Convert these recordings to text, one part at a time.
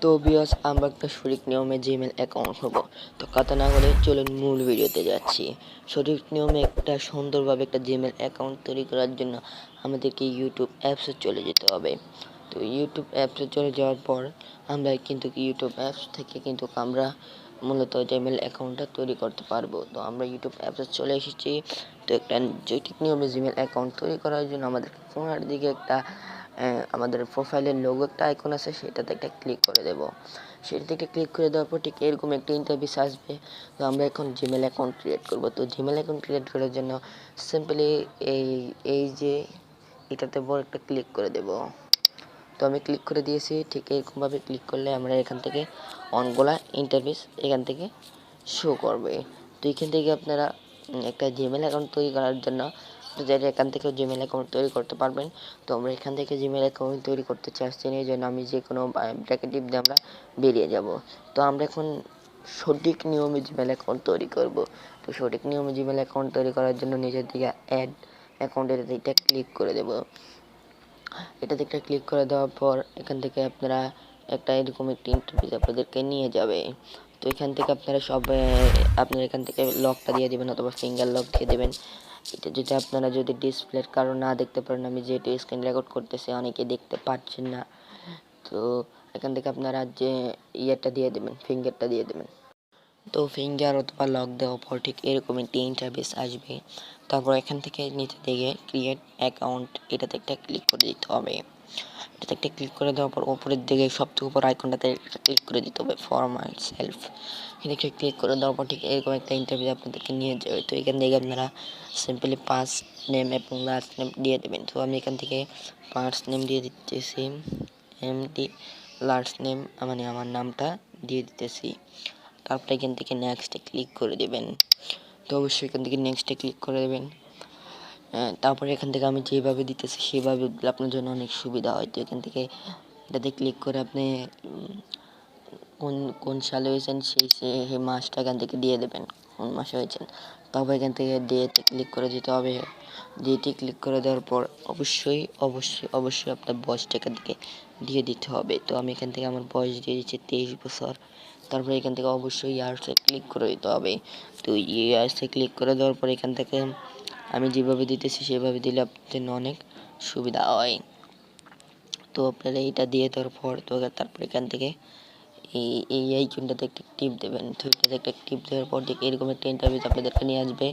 তো ভিউয়ার্স, আমরা একটা সঠিক নিয়মে জিমেল অ্যাকাউন্ট খুলব। তো কথা না বলে চলুন মূল ভিডিওতে যাচ্ছি। সঠিক নিয়মে একটা সুন্দরভাবে একটা জিমেল অ্যাকাউন্ট তৈরি করার জন্য আমাদেরকে ইউটিউব অ্যাপসে চলে যেতে হবে। তো ইউটিউব অ্যাপসে চলে যাওয়ার পর আমরা কিন্তু ইউটিউব অ্যাপস থেকে কিন্তু আমরা মূলত জিমেল অ্যাকাউন্টটা তৈরি করতে পারবো। তো আমরা ইউটিউব অ্যাপসে চলে এসেছি। তো একটা সঠিক নিয়মে জিমেল অ্যাকাউন্ট তৈরি করার জন্য আমাদের ফোনের দিকে একটা আমাদের প্রোফাইলের লোগো একটা আইকন আছে, সেটাতে একটা ক্লিক করে দেব। সেটাতে একটা ক্লিক করে দেওয়ার পর ঠিক এরকম একটা ইন্টারফেস আসবে। তো আমরা এখন জিমেল অ্যাকাউন্ট ক্রিয়েট করব। তো জিমেল অ্যাকাউন্ট ক্রিয়েট করার জন্য সিম্পলি এই যে এটাতে বড় একটা ক্লিক করে দেব। তো আমি ক্লিক করে দিয়েছি। ঠিক এরকমভাবে ক্লিক করলে আমরা এখান থেকে অনগুলা ইন্টারফেস এখান থেকে শো করবে। তো এখান থেকে আপনারা একটা জিমেল অ্যাকাউন্ট তৈরি করার জন্য যারা এখান থেকেও জিমেল অ্যাকাউন্ট তৈরি করতে পারবেন। তো আমরা এখান থেকে জিমেল অ্যাকাউন্ট তৈরি করতে চাচ্ছি না, এই জন্য আমি যে কোনো ব্র্যাকেট টিপ দিয়ে আমরা বেরিয়ে যাব। তো আমরা এখন সঠিক নিয়মে জিমেল অ্যাকাউন্ট তৈরি করব। তো সঠিক নিয়মে জিমেল অ্যাকাউন্ট তৈরি করার জন্য নিচের দিকে অ্যাড অ্যাকাউন্টের এটা ক্লিক করে দেব। এটাতে একটা ক্লিক করে দেওয়ার পর এখান থেকে আপনারা একটা এরকম একটি ইন্টারফেস আপনাদেরকে নিয়ে যাবে। তো এখান থেকে আপনারা সব আপনারা এখান থেকে লকটা দিয়ে দেবেন অথবা ফিঙ্গার লক দিয়ে দেবেন। এটা যদি আপনারা যদি ডিসপ্লের কারণ না দেখতে পারেন, আমি যেহেতু স্ক্রিন রেকর্ড করতেছি অনেকে দেখতে পাচ্ছেন না, তো এখান থেকে আপনারা যে ইয়েটা দিয়ে দেবেন, ফিঙ্গারটা দিয়ে দেবেন। তো ফিঙ্গার অথবা লক দেওয়ার পর ঠিক এরকম একটি ইন্টারফেস আসবে। তারপর এখান থেকে নিচে দিকে ক্রিয়েট অ্যাকাউন্ট এটাতে একটা ক্লিক করে দিতে হবে। এটাতে একটা ক্লিক করে দেওয়ার পর উপরের দিকে সবথেকে উপর আইকনটাতে একটা ক্লিক করে দিতে হবে, ফর মাই সেলফ। এটাকে ক্লিক করে দেওয়ার পর ঠিক এরকম একটা ইন্টারভিউ আপনাদেরকে নিয়ে যাবে। তো এখান থেকে আপনারা সিম্পলি ফার্স্ট নেম এবং লাস্ট নেম দিয়ে দেবেন। তো আমি এখান থেকে ফার্স্ট নেম দিয়ে দিতেছি এমডি, লাস্ট নেম মানে আমার নামটা দিয়ে দিতেছি। তারপরে এখান থেকে নেক্সটে ক্লিক করে দেবেন। তো অবশ্যই এখান থেকে নেক্সটে ক্লিক করে দেবেন। তারপরে এখান থেকে আমি যেভাবে দিতেছি সেভাবে দিলে আপনার জন্য অনেক সুবিধা হয়। তো এখান থেকে এটাতে ক্লিক করে আপনি কোন কোন সালে হয়েছেন সেই মাসটা এখান থেকে দিয়ে দেবেন, কোন মাসে হয়েছেন। তারপর এখান থেকে ডেতে ক্লিক করে দিতে হবে। ডেটে ক্লিক করে দেওয়ার পর অবশ্যই অবশ্যই অবশ্যই আপনার বয়সটা এখান থেকে দিয়ে দিতে হবে। তো আমি এখান থেকে আমার বয়স দিয়ে দিচ্ছি 23 বছর। তারপরে এখান থেকে অবশ্যই ইয়ার্সে ক্লিক করে দিতে হবে। তো ইয়ার্সে ক্লিক করে দেওয়ার পর এখান থেকে আমি যেভাবে দিতেছি সেভাবে দিলে আপনার জন্য অনেক সুবিধা হয়। তো আপনারা এইটা দিয়ে দেওয়ার পর তো তারপর এখান থেকে এই আইকনটাতে একটা টিপ দেবেন। তো এটাতে একটা টিপ দেওয়ার পর ঠিক এরকম একটা ইন্টারভিউ আপনাদেরকে নিয়ে আসবে।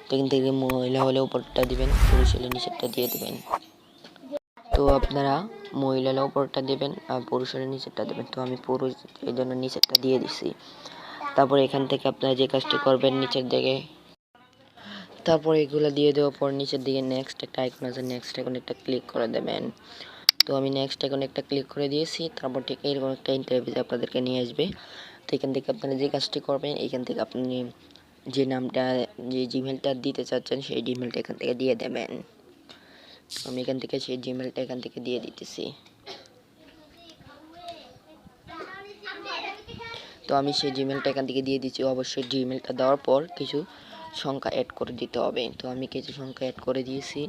তো এখান থেকে মহিলা হলে উপরটা দিবেন, পুরুষ হলে নিচেরটা দিয়ে দেবেন। তো আপনারা মহিলা হলে উপরটা দেবেন আর পুরুষ হলে নিচেরটা দেবেন। তো আমি পুরুষ এই জন্য নিচেরটা দিয়ে দিছি। তারপর এখান থেকে আপনারা যে কাজটি করবেন নিচের দিকে, তারপর এগুলো দিয়ে দেওয়ার পর নিচের দিকে নেক্সট একটা আইকন আছে, নেক্সট আইকনে একটা ক্লিক করে দেবেন। তো আমি নেক্সট আইকনে একটা ক্লিক করে দিয়েছি। তারপর ঠিক এরকম একটা ইন্টারফেস আপনাদেরকে নিয়ে আসবে। তো এখান থেকে আপনারা যে কাজটি করবেন, এখান থেকে আপনি যে নামটা যে জিমেলটা দিতে চাচ্ছেন সেই জিমেলটা এখান থেকে দিয়ে দেবেন। তো আমি এখান থেকে সেই জিমেলটা এখান থেকে দিয়ে দিতেছি। তো আমি সেই জিমেলটা এখান থেকে দিয়ে দিচ্ছি। অবশ্যই জিমেলটা দেওয়ার পর কিছু সংখ্যা অ্যাড করে দিতে হবে। তো আমি কিছু সংখ্যা অ্যাড করে দিয়েছি।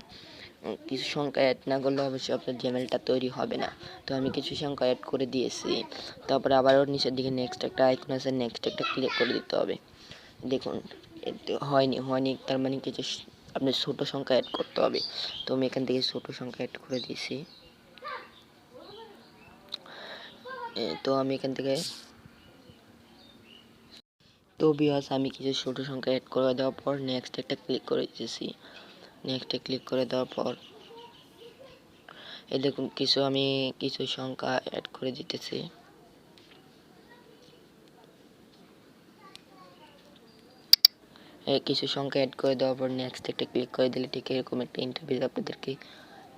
কিছু সংখ্যা অ্যাড না করলে অবশ্যই আপনার জিমেলটা তৈরি হবে না। তো আমি কিছু সংখ্যা অ্যাড করে দিয়েছি। তারপরে আবারও নিচের দিকে নেক্সট একটা আইকন আছে, নেক্সট একটা ক্লিক করে দিতে হবে। দেখুন হয়নি তার মানে কিছু আপনার ছোট সংখ্যা অ্যাড করতে হবে। তো আমি এখান থেকে ছোট সংখ্যা অ্যাড করে দিয়েছি। তো আমি এখান থেকে তো ভিউয়ার্স, আমি কিছু ছোট সংখ্যা অ্যাড করে দেওয়ার পর নেক্সট একটা ক্লিক করে দিয়েছি। নেক্সটে ক্লিক করে দেওয়ার পর এই দেখুন আমি কিছু সংখ্যা অ্যাড করে দিতেছি। কিছু সংখ্যা অ্যাড করে দেওয়ার পর নেক্সট একটা ক্লিক করে দিলে ঠিক এরকম একটা ইন্টারফেস আপনাদেরকে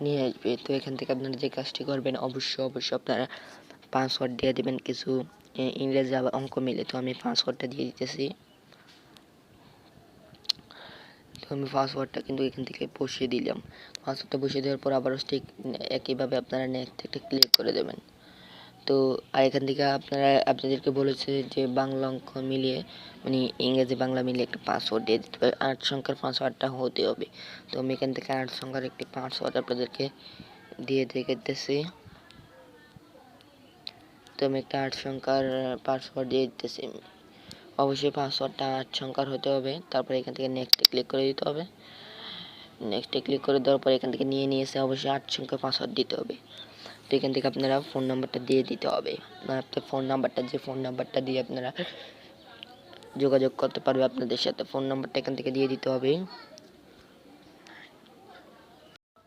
নিয়ে আসবে। তো এখান থেকে আপনারা যে কাজটি করবেন অবশ্যই আপনারা পাসওয়ার্ড দিয়ে দেবেন, কিছু ইংরেজি অঙ্ক মিলে। তো আমি পাসওয়ার্ডটা দিয়ে দিতেছি। তো আমি পাসওয়ার্ডটা কিন্তু এখান থেকে বসিয়ে দিলাম। পাসওয়ার্ডটা বসিয়ে দেওয়ার পর আবারও ঠিক একইভাবে আপনারা নেক্সট একটা ক্লিক করে দেবেন। তো আর এখান থেকে আপনাদেরকে বলেছে যে বাংলা অঙ্ক মিলিয়ে মানে ইংরেজি বাংলা মিলিয়ে একটা পাসওয়ার্ড দিয়ে দিতে হবে। 8 সংখ্যার পাসওয়ার্ডটা হতে হবে। তো আমি এখান থেকে 8 সংখ্যার একটি পাসওয়ার্ড আপনাদেরকে দিয়ে দেখতেছি। তো আমি একটা 8 সংখ্যার পাসওয়ার্ড দিয়ে দিতেছি। অবশ্যই পাসওয়ার্ডটা 8 সংখ্যার হতে হবে। তারপরে এখান থেকে নেক্সটে ক্লিক করে দিতে হবে। নেক্সটে ক্লিক করে দেওয়ার পর এখান থেকে নিয়ে এসে অবশ্যই 8 সংখ্যার পাসওয়ার্ড দিতে হবে। তো এখান থেকে আপনারা ফোন নাম্বারটা দিয়ে দিতে হবে। আপনার ফোন নাম্বারটা দিয়ে আপনারা যোগাযোগ করতে পারবে আপনাদের সাথে। ফোন নাম্বারটা এখান থেকে দিয়ে দিতে হবে।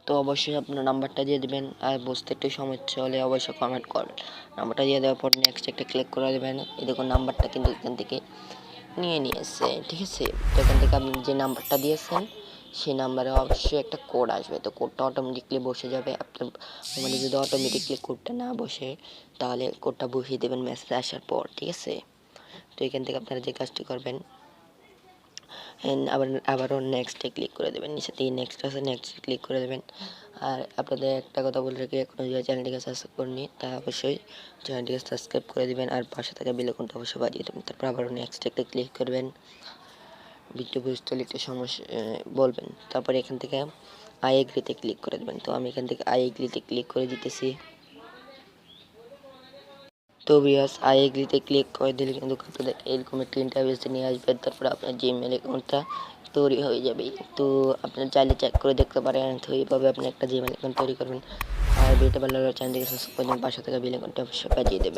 তো অবশ্যই আপনার নাম্বারটা দিয়ে দেবেন। আর বুঝতে একটু সমস্যা হলে অবশ্যই কমেন্ট করবেন। নাম্বারটা দিয়ে দেওয়ার পর নেক্সট একটা ক্লিক করে দেবেন। এই দেখুন নাম্বারটা কিন্তু এখান থেকে নিয়ে এসছে, ঠিক আছে। তো এখান থেকে আপনি যে নাম্বারটা দিয়েছেন সেই নাম্বারে অবশ্যই একটা কোড আসবে। তো কোডটা অটোমেটিকলি বসে যাবে। আপনার মানে যদি অটোমেটিকলি কোডটা না বসে তাহলে কোডটা বসিয়ে দেবেন মেসেজ আসার পর, ঠিক আছে। তো এখান থেকে আপনারা যে কাজটি করবেন, আবারও নেক্সটে ক্লিক করে দেবেন। নিচে থেকে নেক্সট আছে, নেক্সট ক্লিক করে দেবেন। আর আপনাদের একটা কথা বলে রাখি, এখনও যদি চ্যানেলটিকে সাবস্ক্রাইব করেনি তা অবশ্যই চ্যানেলটিকে সাবস্ক্রাইব করে দেবেন আর পাশে থাকা বেল আইকনটা অবশ্যই বাজিয়ে দেবেন। তারপর আবারও নেক্সট একটা ক্লিক করবেন। ভিডিও বুঝতে হলে একটু সমস্যা বলবেন। তারপরে এখান থেকে আই এগ্রিতে ক্লিক করে দেবেন। তো আমি এখান থেকে আই এগ্রিতে ক্লিক করে দিতেছি। তো ভিউয়ার্স, আই এগ্রিতে ক্লিক করে দিলে কিন্তু আপনাদের এরকম একটা ইন্টারফেসে নিয়ে আসবে। তারপর আপনার জিমেল অ্যাকাউন্টটা তৈরি হয়ে যাবে। তো আপনারা চাইলে চেক করে দেখতে পারেন। তো এইভাবে আপনি একটা জিমেল অ্যাকাউন্ট তৈরি করবেন। আর ভিডিওটা ভালো লাগলে চ্যানেলটিকে সাবস্ক্রাইব করে দিন, পাশে থাকা বেল আইকনটা অবশ্যই বাজিয়ে দেবেন।